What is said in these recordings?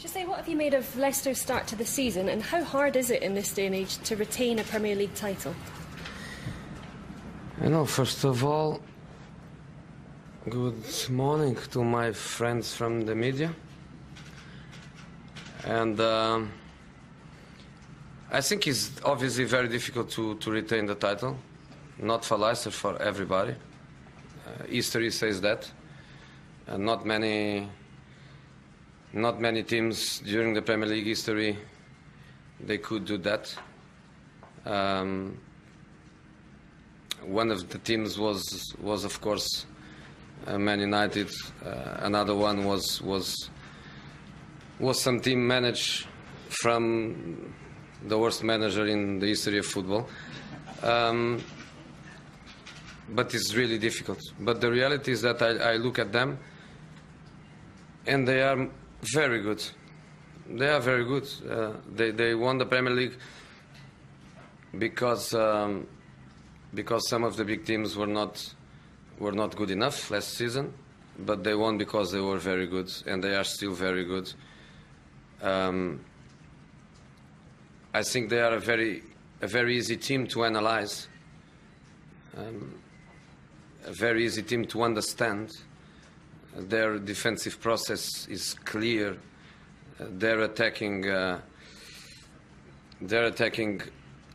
José, what have you made of Leicester's start to the season, and how hard is it in this day and age to retain a Premier League title? First of all, good morning to my friends from the media. And I think it's obviously very difficult to retain the title. Not for Leicester, for everybody. History says that. Not many teams during the Premier League history, they could do that. One of the teams was of course Man United. Another one was some team managed from the worst manager in the history of football. But it's really difficult. But the reality is that I look at them, and they are very good. They are very good. They won the Premier League because some of the big teams were not good enough last season, but they won because they were very good, and they are still very good. I think they are a very easy team to analyze, a very easy team to understand. Their defensive process is clear. Their attacking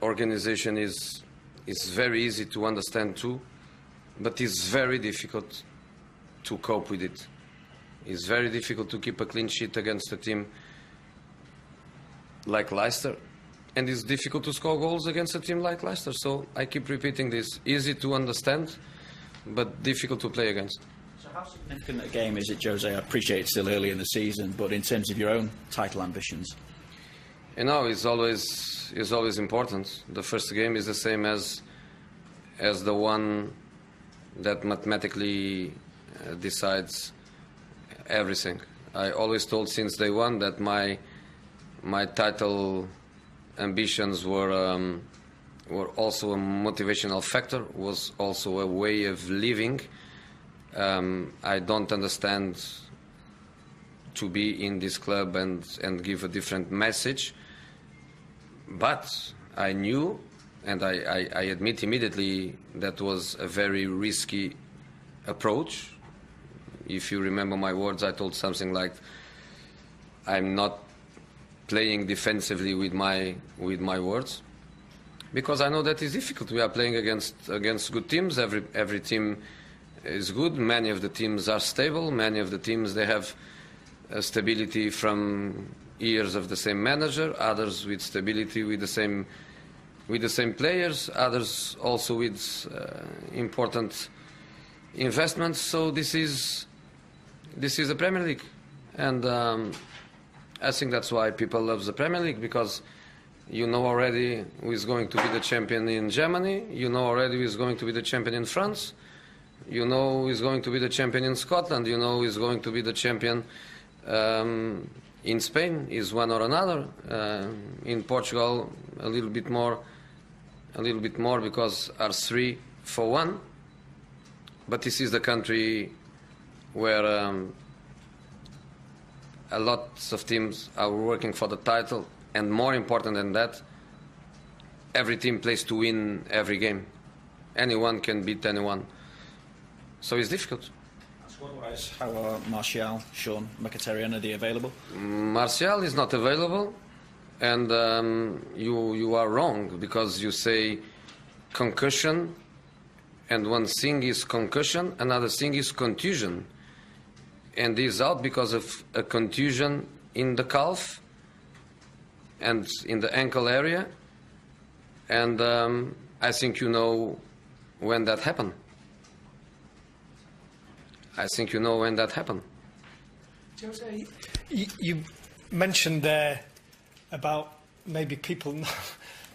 organization is very easy to understand too, but it's very difficult to cope with it. It's very difficult to keep a clean sheet against a team like Leicester, and it's difficult to score goals against a team like Leicester. So I keep repeating this: easy to understand, but difficult to play against. So how significant a game is it, Jose? I appreciate it's still early in the season, but in terms of your own title ambitions? It's always important. The first game is the same as the one that mathematically decides everything. I always told since day one that my title ambitions were also a motivational factor, was also a way of living. I don't understand to be in this club and give a different message, but I knew, and I admit immediately, that was a very risky approach. If you remember my words, I told something like, I'm not playing defensively with my words, because I know that is difficult. We are playing against good teams. Every team is good. Many of the teams are stable. Many of the teams, they have stability from years of the same manager. Others with stability with the same players. Others also with important investments. So this is the Premier League, and I think that's why people love the Premier League, because you know already who is going to be the champion in Germany. You know already who is going to be the champion in France. You know who is going to be the champion in Scotland. You know who is going to be the champion in Spain, is one or another. In Portugal, a little bit more, because are 3-1. But this is the country where a lot of teams are working for the title, and more important than that, every team plays to win every game. Anyone can beat anyone. So it's difficult. Squad-wise, how are Martial, Sean, Mkhitaryan, are they available? Martial is not available, and you are wrong, because you say concussion, and one thing is concussion, another thing is contusion. And he's out because of a contusion in the calf and in the ankle area. And I think you know when that happened. Jose, you mentioned there about maybe people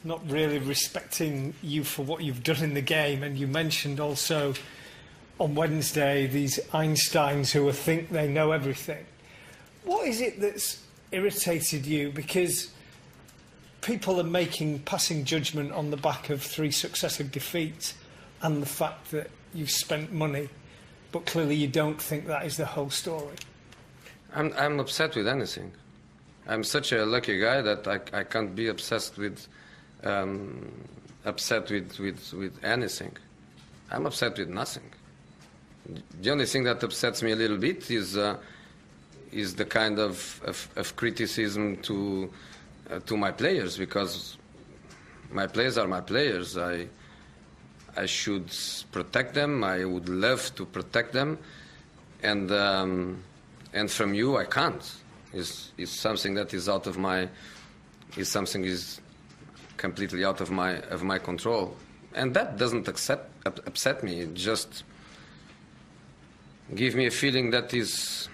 not really respecting you for what you've done in the game, and you mentioned also on Wednesday these Einsteins who think they know everything. What is it that's irritated you? Because people are passing judgment on the back of 3 successive defeats and the fact that you've spent money, but clearly you don't think that is the whole story. I'm upset with anything. I'm such a lucky guy that I can't be upset with anything. I'm upset with nothing. The only thing that upsets me a little bit is the kind of criticism to my players, because my players are my players. I should protect them. I would love to protect them, and from you I can't. It's something that is out of my. Is completely out of my control, and that doesn't upset me. It just give me a feeling that is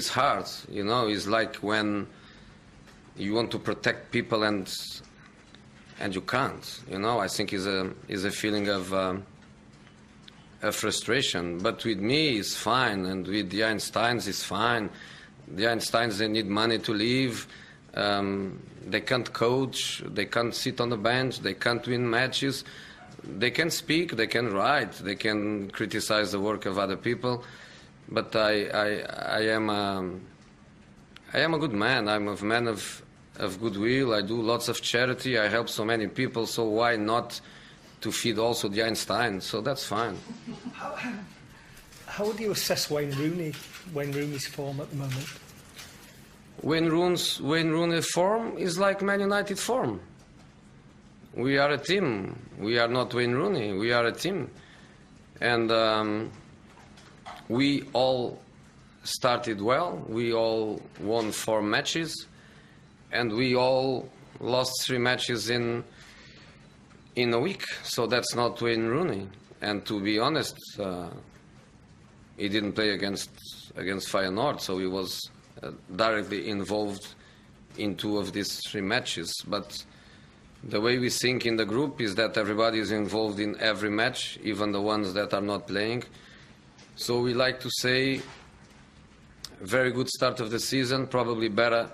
hard. You know, it's like when you want to protect people and you can't. You know, I think is a feeling of frustration. But with me, it's fine, and with the Einsteins, it's fine. The Einsteins, they need money to live. They can't coach. They can't sit on the bench. They can't win matches. They can speak. They can write. They can criticize the work of other people. But I am a good man. I'm a man of goodwill. I do lots of charity. I help so many people. So why not to feed also the Einstein? So that's fine. How would you assess Wayne Rooney's form at the moment? Wayne Rooney's form is like Man United form. We are a team. We are not Wayne Rooney. We are a team. And we all started well. We all won 4 matches. And we all lost 3 matches in a week. So that's not Wayne Rooney. And to be honest, he didn't play against Feyenoord, so he was directly involved in 2 of these 3 matches. But the way we think in the group is that everybody is involved in every match, even the ones that are not playing. So we like to say, very good start of the season, probably better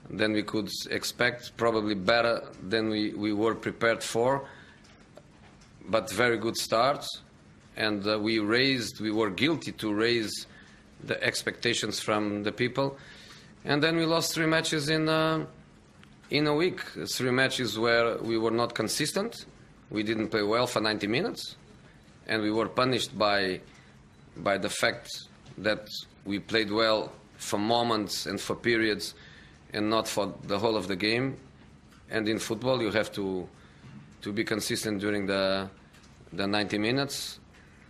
than we could expect, probably better than we were prepared for, but very good start. And we were guilty to raise the expectations from the people. And then we lost 3 matches in a week. 3 matches where we were not consistent. We didn't play well for 90 minutes. And we were punished by the fact that we played well for moments and for periods and not for the whole of the game. And in football, you have to be consistent during the 90 minutes,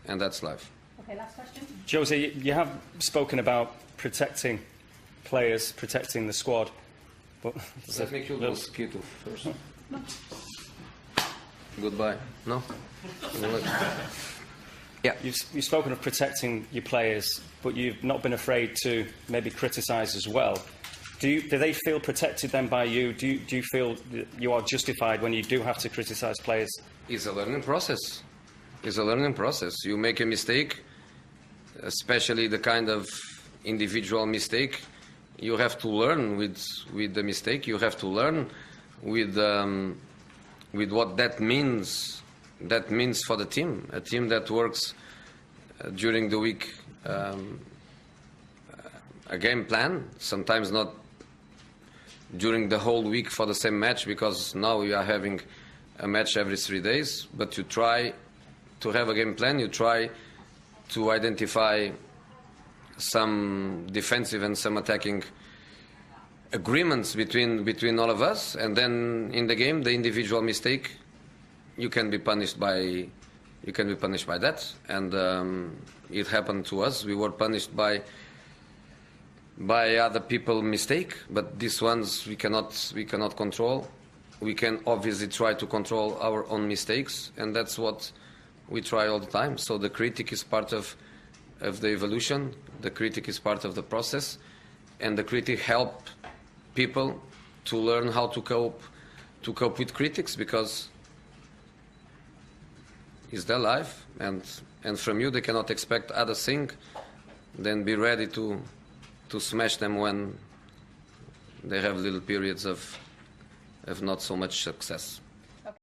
and that's life. Okay, last question. Jose, you have spoken about protecting players, protecting the squad. But let me kill the mosquito first. Goodbye. No? Yeah. You've spoken of protecting your players, but you've not been afraid to maybe criticise as well. Do they feel protected then by you? Do you feel that you are justified when you do have to criticise players? It's a learning process. It's a learning process. You make a mistake, especially the kind of individual mistake. You have to learn with the mistake. You have to learn with what that means. That means for the team, a team that works during the week, a game plan. Sometimes not during the whole week for the same match, because now we are having a match every 3 days. But you try to have a game plan. You try to identify some defensive and some attacking agreements between all of us, and then in the game, the individual mistake, you can be punished by that. And it happened to us. We were punished by other people's mistake, but these ones we cannot control. We can obviously try to control our own mistakes, and that's what we try all the time. So the critic is part of the evolution. The critic is part of the process, and the critic help people to learn how to cope with critics, because it's their life, and from you they cannot expect other thing than be ready to smash them when they have little periods of not so much success.